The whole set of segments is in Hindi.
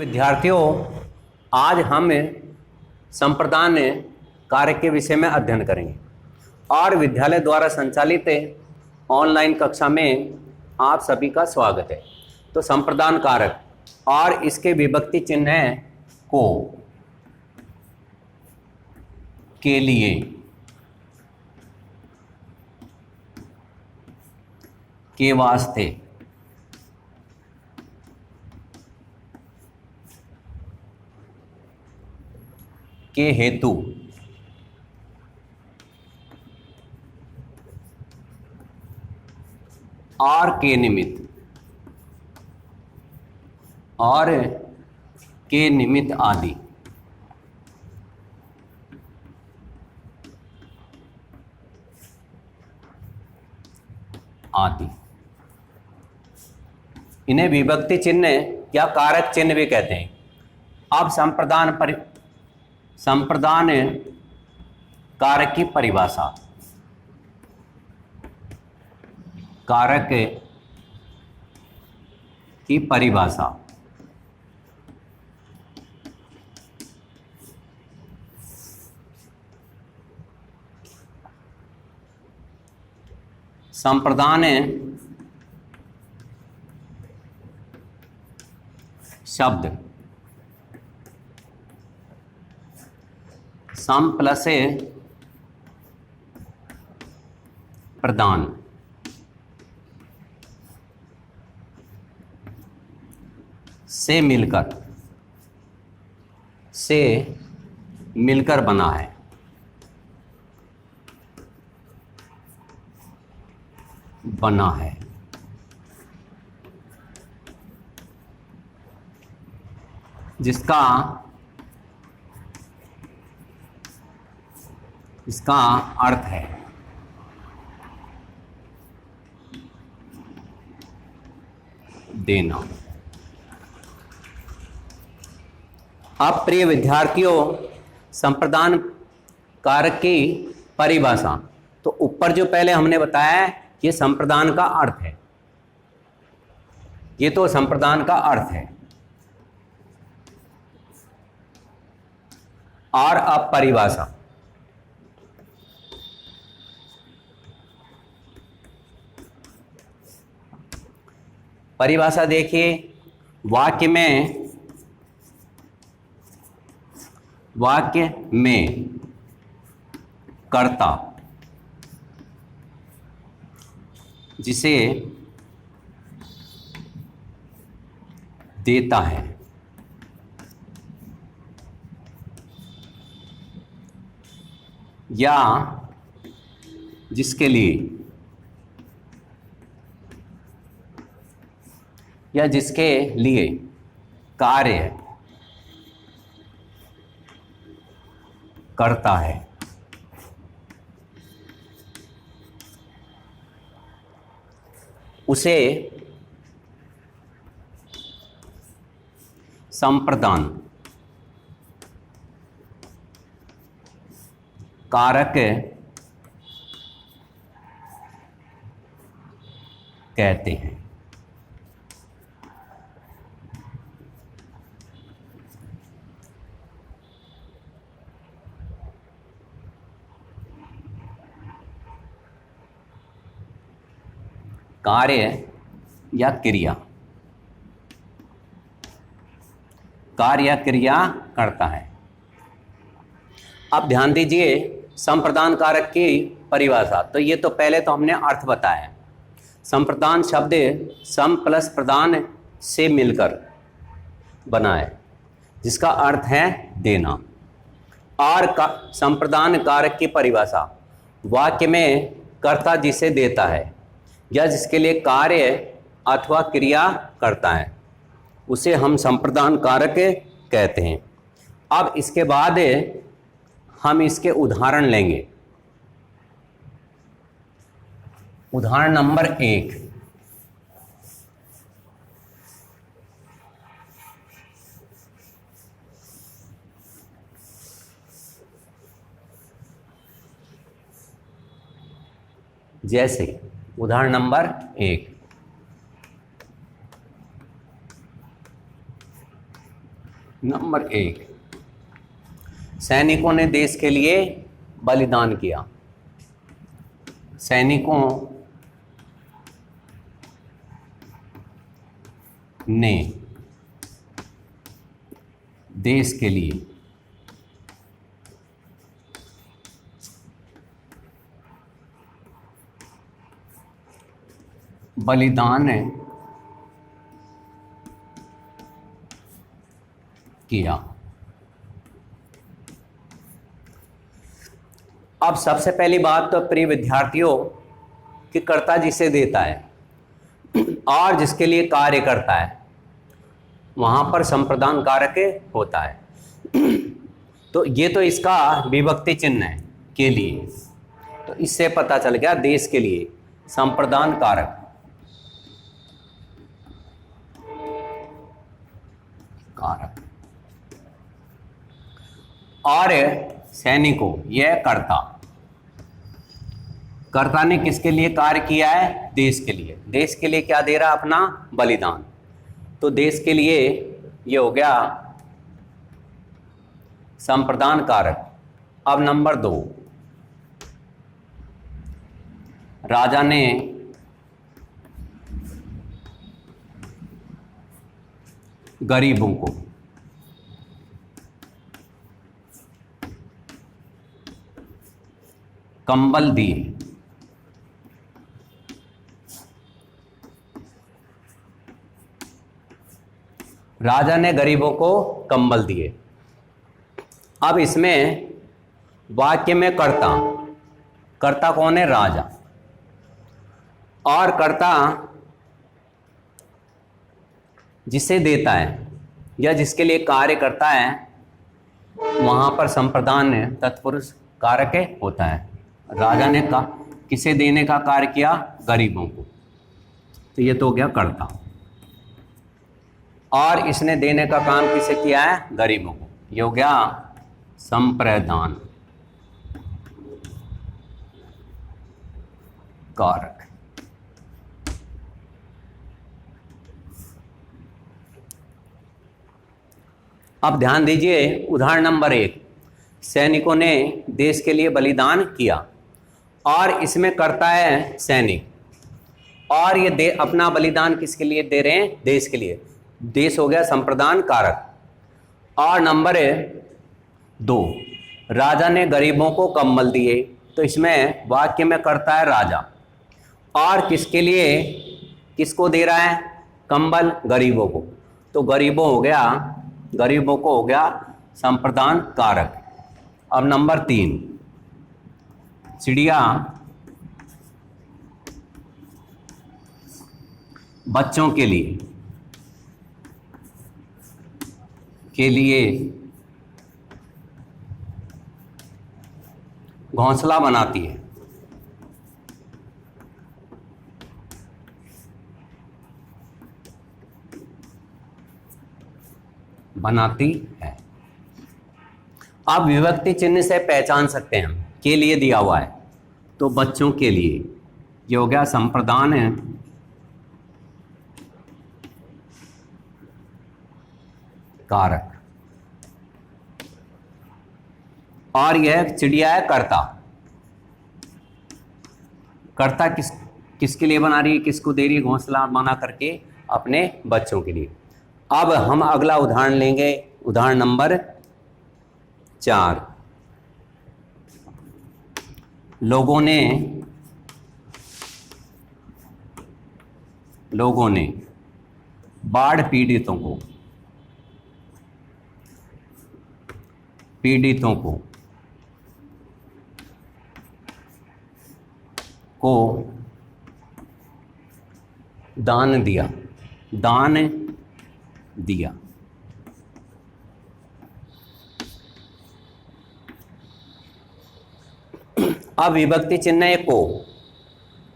विद्यार्थियों, आज हम संप्रदान कार्य के विषय में अध्ययन करेंगे और विद्यालय द्वारा संचालित ऑनलाइन कक्षा में आप सभी का स्वागत है। तो संप्रदान कारक और इसके विभक्ति चिन्ह को के लिए के वास्ते के हेतु और के निमित्त और के निमित्त आदि आदि इन्हें विभक्ति चिन्ह या कारक चिन्ह भी कहते हैं। अब संप्रदान कारक की परिभाषा। कारक की परिभाषा संप्रदान शब्द सम प्लस प्रदान से मिलकर बना है। इसका अर्थ है देना। अब प्रिय विद्यार्थियों, संप्रदान कारक की परिभाषा। तो ऊपर जो पहले हमने बताया ये संप्रदान का अर्थ है, ये तो संप्रदान का अर्थ है। और अब परिभाषा। परिभाषा देखिए, वाक्य में कर्ता जिसे देता है या जिसके लिए कार्य करता है, उसे संप्रदान कारक कहते हैं। कार्य या क्रिया करता है। अब ध्यान दीजिए संप्रदान कारक की परिभाषा। तो ये तो पहले तो हमने अर्थ बताया। संप्रदान शब्द सम प्लस प्रदान से मिलकर बना है, जिसका अर्थ है देना। और संप्रदान कारक की परिभाषा, वाक्य में कर्ता जिसे देता है या जिसके लिए कार्य अथवा क्रिया करता है, उसे हम संप्रदान कारक कहते हैं। अब इसके बाद हम इसके उदाहरण लेंगे। उदाहरण नंबर 1। जैसे उदाहरण नंबर 1, नंबर 1, सैनिकों ने देश के लिए बलिदान किया। सैनिकों ने देश के लिए बलिदान किया। अब सबसे पहली बात तो प्रिय विद्यार्थियों कि कर्ता जिसे देता है और जिसके लिए कार्य करता है वहां पर संप्रदान कारक होता है। तो ये तो इसका विभक्ति चिन्ह है के लिए, तो इससे पता चल गया देश के लिए संप्रदान कारक और सैनिकों यह कर्ता ने किसके लिए कार्य किया है? देश के लिए। देश के लिए क्या दे रहा? अपना बलिदान। तो देश के लिए ये हो गया संप्रदान कारक। अब नंबर 2, राजा ने गरीबों को कंबल दिए। राजा ने गरीबों को कंबल दिए। अब इसमें वाक्य में कर्ता कौन है? राजा। और कर्ता जिसे देता है या जिसके लिए कार्य करता है वहां पर संप्रदान तत्पुरुष कारक होता है। राजा ने किसे देने का कार्य किया? गरीबों को। तो ये तो हो गया कर्ता। और इसने देने का काम किसे किया है? गरीबों को। ये हो गया संप्रदान कारक। अब ध्यान दीजिए उदाहरण नंबर 1, सैनिकों ने देश के लिए बलिदान किया और इसमें करता है सैनिक और ये अपना बलिदान किसके लिए दे रहे हैं? देश के लिए। देश हो गया संप्रदान कारक। और नंबर 2, राजा ने गरीबों को कंबल दिए। तो इसमें वाक्य में करता है राजा और किसके लिए, किसको दे रहा है कंबल? गरीबों को। तो गरीबों को हो गया संप्रदान कारक। अब नंबर 3, चिड़िया बच्चों के लिए घोंसला बनाती है। आप विभक्ति चिन्ह से पहचान सकते हैं के लिए दिया हुआ है तो बच्चों के लिए ये हो गया संप्रदान कारक। और यह चिड़िया है कर्ता किसके लिए बना रही है? किसको दे रही है? घोंसला बना करके अपने बच्चों के लिए। अब हम अगला उदाहरण लेंगे, उदाहरण नंबर 4, लोगों ने बाढ़ पीड़ितों को दान दिया। अब विभक्ति चिन्ह है को,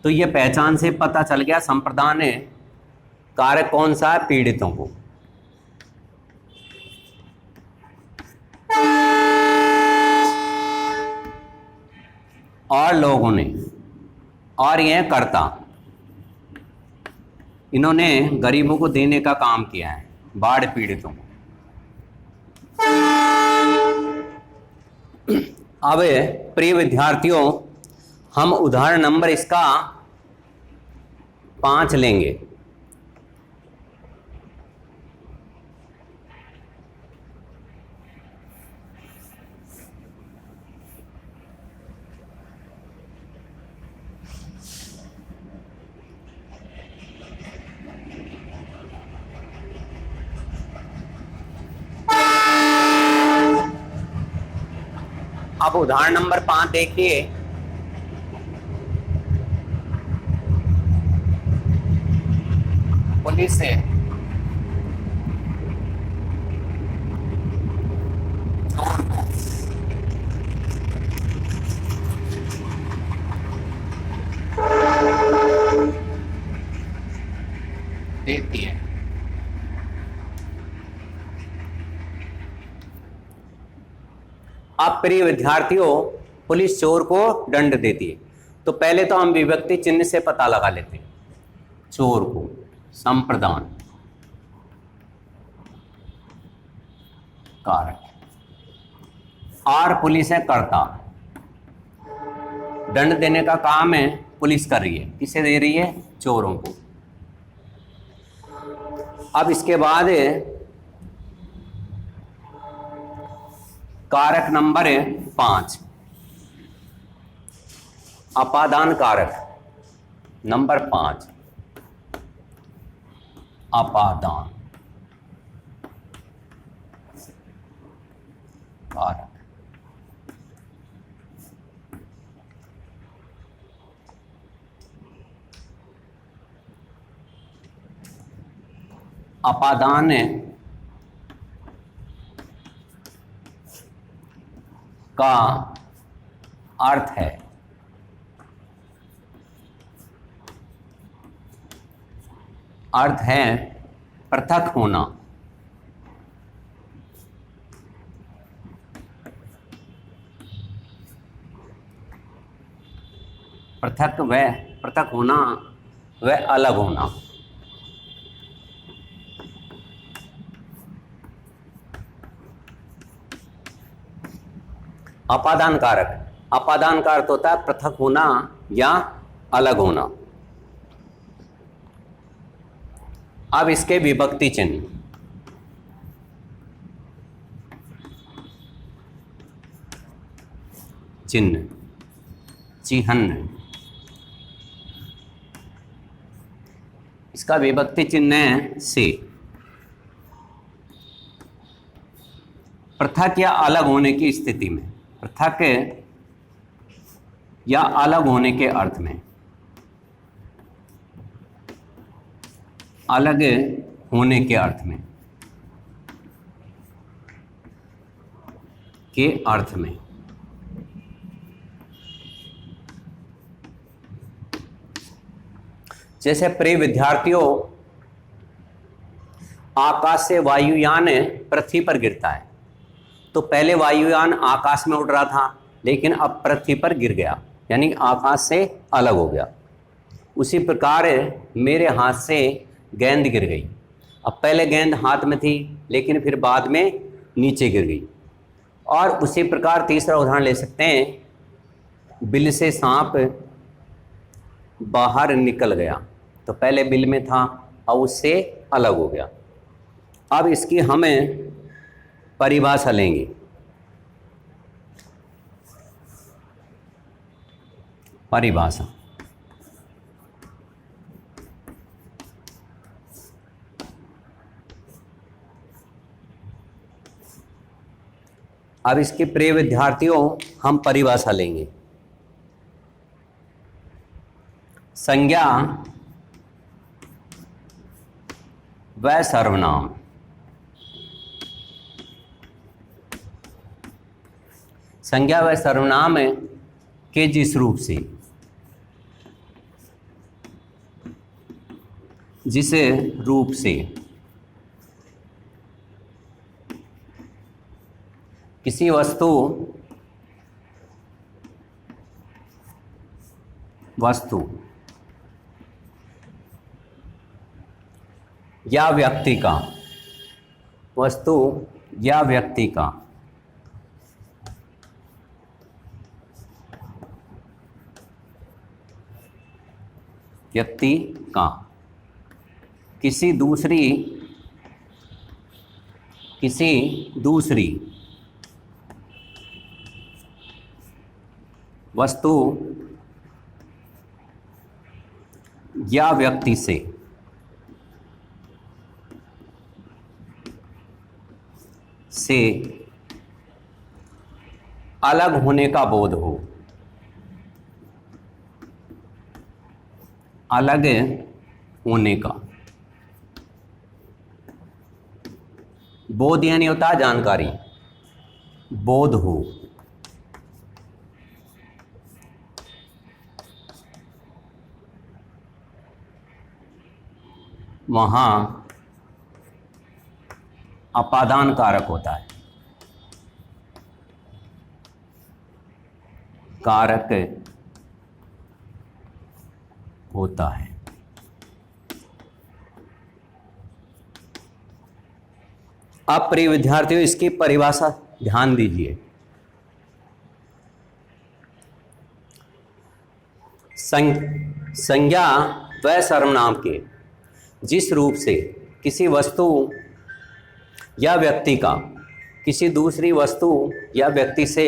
तो ये पहचान से पता चल गया संप्रदान कारक कौन सा है? पीड़ितों को। और लोगों ने, और यह कर्ता, इन्होंने गरीबों को देने का काम किया है, बाढ़ पीड़ितों को। अब प्रिय विद्यार्थियों, हम उदाहरण नंबर इसका 5 लेंगे। अब उदाहरण नंबर 5 देखिए। पुलिस से देती है। अब प्रिय विद्यार्थियों, पुलिस चोर को दंड देती है। तो पहले तो हम विभक्ति चिन्ह से पता लगा लेते हैं। चोर को संप्रदान कारक, और पुलिस है कर्ता। दंड देने का काम है पुलिस कर रही है। किसे दे रही है? चोरों को। अब इसके बाद कारक नंबर 5, अपादान कारक नंबर 5, अपादान कारक। अपादान का अर्थ है पृथक होना। पृथक होना व अलग होना। अपादान का अर्थ होता है पृथक होना या अलग होना। अब इसके विभक्ति चिन्ह। चिन्ह, इसका विभक्ति चिन्ह है से। पृथक या अलग होने की स्थिति में, पृथक या अलग होने के अर्थ में, अलग होने के अर्थ में जैसे प्रिय विद्यार्थियों, आकाश से वायुयान पृथ्वी पर गिरता है। तो पहले वायुयान आकाश में उड़ रहा था, लेकिन अब पृथ्वी पर गिर गया, यानी आकाश से अलग हो गया। उसी प्रकार मेरे हाथ से गेंद गिर गई। अब पहले गेंद हाथ में थी, लेकिन फिर बाद में नीचे गिर गई। और उसी प्रकार तीसरा उदाहरण ले सकते हैं, बिल से सांप बाहर निकल गया। तो पहले बिल में था, अब उससे अलग हो गया। अब इसकी हमें परिभाषा लेंगे। परिभाषा, अब इसके प्रिय विद्यार्थियों हम परिभाषा लेंगे। संज्ञा व सर्वनाम। संज्ञा व सर्वनाम के जिस रूप से, किसी वस्तु या व्यक्ति का व्यक्ति का किसी दूसरी वस्तु या व्यक्ति से अलग होने का बोध हो, अलग होने का बोध यानी होता है जानकारी, बोध हो, वहाँ अपादान कारक होता है, कारक होता है। अब प्रिय विद्यार्थियों, इसकी परिभाषा ध्यान दीजिए। संज्ञा वह सर्वनाम के जिस रूप से किसी वस्तु या व्यक्ति का किसी दूसरी वस्तु या व्यक्ति से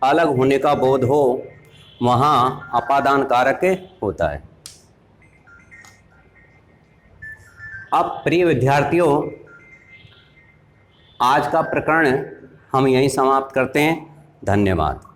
अलग होने का बोध हो, वहाँ अपादान कारक होता है। अब प्रिय विद्यार्थियों, आज का प्रकरण हम यहीं समाप्त करते हैं। धन्यवाद।